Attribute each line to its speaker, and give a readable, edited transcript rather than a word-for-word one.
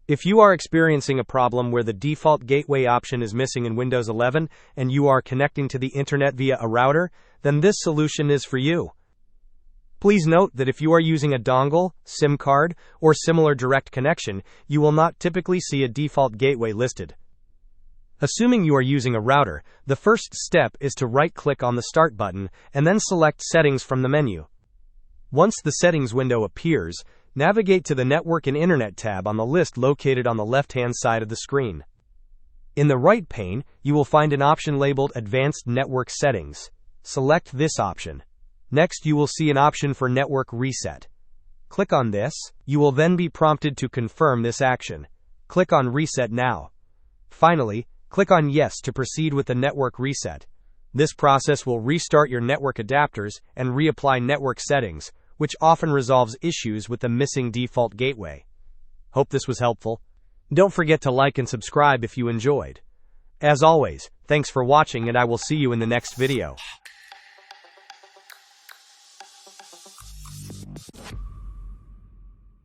Speaker 1: If you are experiencing a problem where the default gateway option is missing in Windows 11 and you are connecting to the internet via a router, then this solution is for you. Please note that if you are using a dongle, SIM card, or similar direct connection, you will not typically see a default gateway listed. Assuming you are using a router, the first step is to right-click on the Start button and then select Settings from the menu. Once the Settings window appears, navigate to the Network and Internet tab on the list located on the left-hand side of the screen. In the right pane, you will find an option labeled Advanced Network Settings. Select this option. Next, you will see an option for Network Reset. Click on this. You will then be prompted to confirm this action. Click on Reset Now. Finally, click on Yes to proceed with the network reset. This process will restart your network adapters and reapply network settings, which often resolves issues with the missing default gateway. Hope this was helpful. Don't forget to like and subscribe if you enjoyed. As always, thanks for watching and I will see you in the next video.